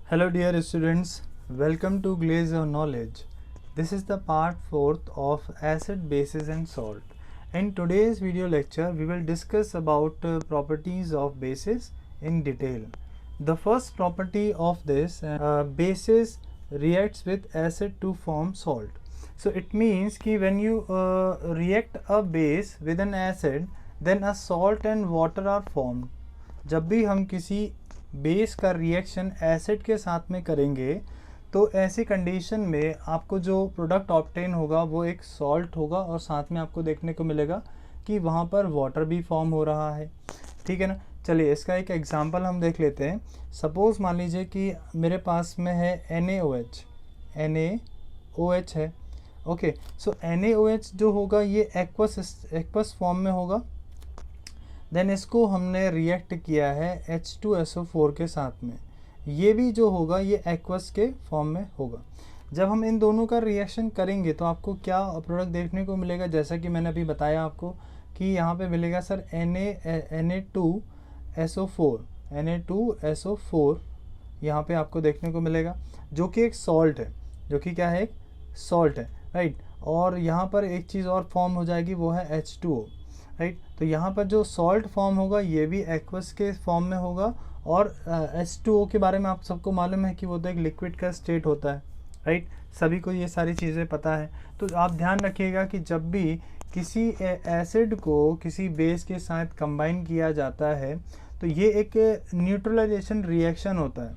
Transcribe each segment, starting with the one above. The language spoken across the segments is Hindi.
Hello dear students, welcome to Glaze of Knowledge. This is the part 4 of acid, bases and salt. In today's video lecture, we will discuss about properties of bases in detail. The first property of this bases reacts with acid to form salt. So it means कि when you react a base with an acid, then a salt and water are formed. जब भी हम किसी बेस का रिएक्शन एसिड के साथ में करेंगे तो ऐसी कंडीशन में आपको जो प्रोडक्ट ऑब्टेन होगा वो एक सॉल्ट होगा और साथ में आपको देखने को मिलेगा कि वहाँ पर वाटर भी फॉर्म हो रहा है। ठीक है ना। चलिए इसका एक एग्जांपल हम देख लेते हैं। सपोज़ मान लीजिए कि मेरे पास में है NaOH है। ओके, सो NaOH जो होगा ये एक्वस फॉर्म में होगा। देन इसको हमने रिएक्ट किया है H2SO4 के साथ में, ये भी जो होगा ये एक्वस के फॉर्म में होगा। जब हम इन दोनों का रिएक्शन करेंगे तो आपको क्या प्रोडक्ट देखने को मिलेगा, जैसा कि मैंने अभी बताया आपको कि यहाँ पे मिलेगा सर Na2SO4 यहाँ पे आपको देखने को मिलेगा, जो कि एक सॉल्ट है, जो कि क्या है, एक सॉल्ट है, राइट। और यहाँ पर एक चीज़ और फॉर्म हो जाएगी, वो है H2O, राइट। तो यहाँ पर जो सॉल्ट फॉर्म होगा ये भी एक्वस के फॉर्म में होगा। और H2O के बारे में आप सबको मालूम है कि वो तो एक लिक्विड का स्टेट होता है, राइट। सभी को ये सारी चीज़ें पता है। तो आप ध्यान रखिएगा कि जब भी किसी एसिड को किसी बेस के साथ कंबाइन किया जाता है तो ये एक न्यूट्रलाइजेशन रिएक्शन होता है,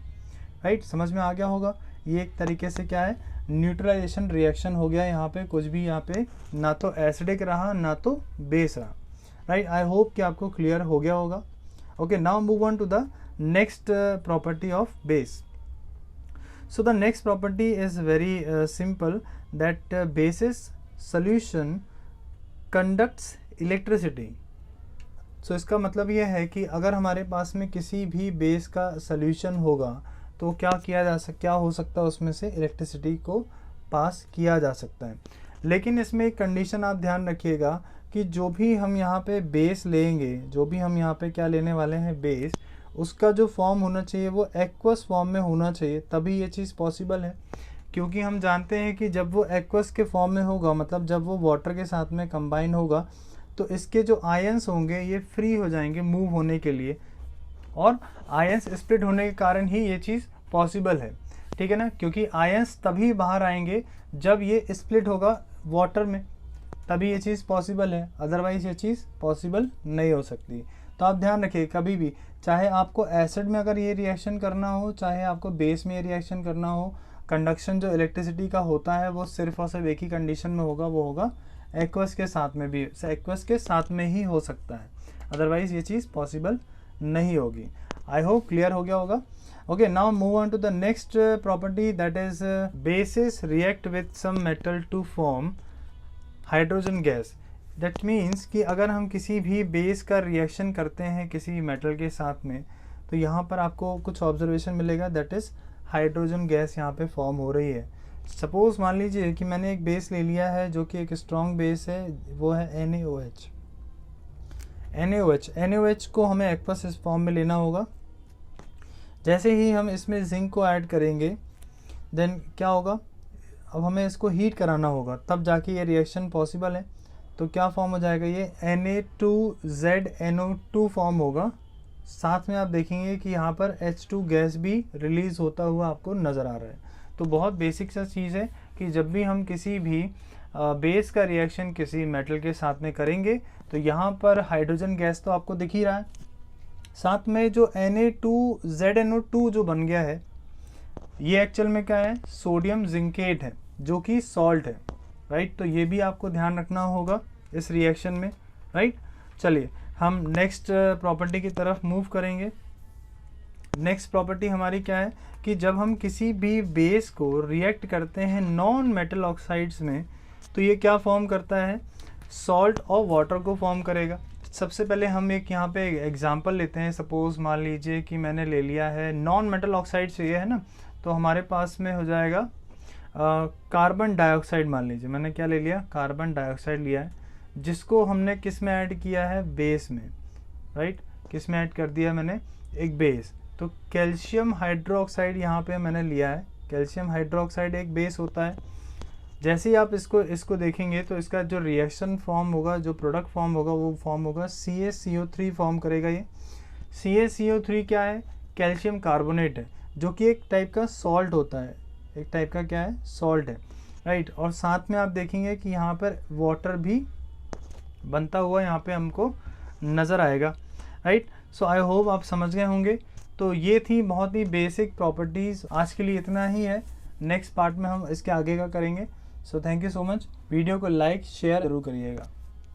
राइट। समझ में आ गया होगा। ये एक तरीके से क्या है, न्यूट्रलाइजेशन रिएक्शन हो गया। यहाँ पे कुछ भी यहाँ पे ना तो एसिडिक रहा ना तो बेस रहा, राइट। आई होप कि आपको क्लियर हो गया होगा। Okay, now move on to the next property of base. So the next property is very simple, that bases solution conducts electricity. So इसका मतलब यह है कि अगर हमारे पास में किसी भी बेस का सॉल्यूशन होगा तो क्या हो सकता है, उसमें से इलेक्ट्रिसिटी को पास किया जा सकता है। लेकिन इसमें एक कंडीशन आप ध्यान रखिएगा कि जो भी हम यहाँ पे बेस लेंगे, जो भी हम यहाँ पे क्या लेने वाले हैं बेस, उसका जो फॉर्म होना चाहिए वो एक्वस फॉर्म में होना चाहिए, तभी ये चीज़ पॉसिबल है। क्योंकि हम जानते हैं कि जब वो एक्वस के फॉर्म में होगा, मतलब जब वो वाटर के साथ में कंबाइन होगा, तो इसके जो आयंस होंगे ये फ्री हो जाएंगे मूव होने के लिए, और आयंस स्प्लिट होने के कारण ही ये चीज़ पॉसिबल है। ठीक है ना, क्योंकि आयंस तभी बाहर आएंगे जब ये स्प्लिट होगा वाटर में, तभी ये चीज़ पॉसिबल है, अदरवाइज ये चीज़ पॉसिबल नहीं हो सकती। तो आप ध्यान रखिए, कभी भी चाहे आपको एसिड में अगर ये रिएक्शन करना हो, चाहे आपको बेस में ये रिएक्शन करना हो, कंडक्शन जो इलेक्ट्रिसिटी का होता है वो सिर्फ और सिर्फ एक ही कंडीशन में होगा, वो होगा एक्वस के साथ में भी, एक्वस के साथ में ही हो सकता है, अदरवाइज ये चीज़ पॉसिबल नहीं होगी। आई होप क्लियर हो गया होगा। Okay, now move on to the next property, that is bases react with some metal to form hydrogen gas. That means कि अगर हम किसी भी बेस का रिएक्शन करते हैं किसी मेटल के साथ में, तो यहाँ पर आपको कुछ ऑब्जर्वेशन मिलेगा, दैट इज़ हाइड्रोजन गैस यहाँ पे फॉर्म हो रही है। सपोज़ मान लीजिए कि मैंने एक बेस ले लिया है जो कि एक स्ट्रॉन्ग बेस है, वो है NaOH को हमें एक्वस इस फॉर्म में लेना होगा। जैसे ही हम इसमें जिंक को ऐड करेंगे, देन क्या होगा, अब हमें इसको हीट कराना होगा, तब जाके ये रिएक्शन पॉसिबल है। तो क्या फॉर्म हो जाएगा, ये Na2ZNO2 फॉर्म होगा। साथ में आप देखेंगे कि यहाँ पर H2 गैस भी रिलीज़ होता हुआ आपको नज़र आ रहा है। तो बहुत बेसिक सा चीज़ है कि जब भी हम किसी भी बेस का रिएक्शन किसी मेटल के साथ में करेंगे तो यहाँ पर हाइड्रोजन गैस तो आपको दिख ही रहा है, साथ में जो Na2ZNO2 जो बन गया है, ये एक्चुअल में क्या है, सोडियम जिंकेट है, जो कि सॉल्ट है, राइट। तो ये भी आपको ध्यान रखना होगा इस रिएक्शन में, राइट। चलिए हम नेक्स्ट प्रॉपर्टी की तरफ मूव करेंगे। नेक्स्ट प्रॉपर्टी हमारी क्या है कि जब हम किसी भी बेस को रिएक्ट करते हैं नॉन मेटल ऑक्साइड्स में, तो ये क्या फॉर्म करता है, सॉल्ट और वाटर को फॉर्म करेगा। सबसे पहले हम एक यहाँ पे एग्जांपल लेते हैं। सपोज मान लीजिए कि मैंने ले लिया है नॉन मेटल ऑक्साइड चाहिए है ना, तो हमारे पास में हो जाएगा कार्बन डाइऑक्साइड। मान लीजिए मैंने क्या ले लिया, कार्बन डाइऑक्साइड लिया है, जिसको हमने किस में ऐड किया है, बेस में, राइट। किस में ऐड कर दिया मैंने, एक बेस। तो कैल्शियम हाइड्रोक्साइड यहाँ पे मैंने लिया है। कैल्शियम हाइड्रोक्साइड एक बेस होता है। जैसे ही आप इसको देखेंगे तो इसका जो रिएक्शन फॉर्म होगा, जो प्रोडक्ट फॉर्म होगा, वो फॉर्म होगा CaCO3 फॉर्म करेगा। ये CaCO3 क्या है? कैल्शियम कार्बोनेट है, जो कि एक टाइप का सॉल्ट होता है। एक टाइप का क्या है? सॉल्ट है, राइट। और साथ में आप देखेंगे कि यहाँ पर वाटर भी बनता हुआ यहाँ पे हमको नज़र आएगा, राइट। सो आई होप आप समझ गए होंगे। तो ये थी बहुत ही बेसिक प्रॉपर्टीज़। आज के लिए इतना ही है, नेक्स्ट पार्ट में हम इसके आगे का करेंगे। So thank you so much. Video को लाइक शेयर जरूर करिएगा।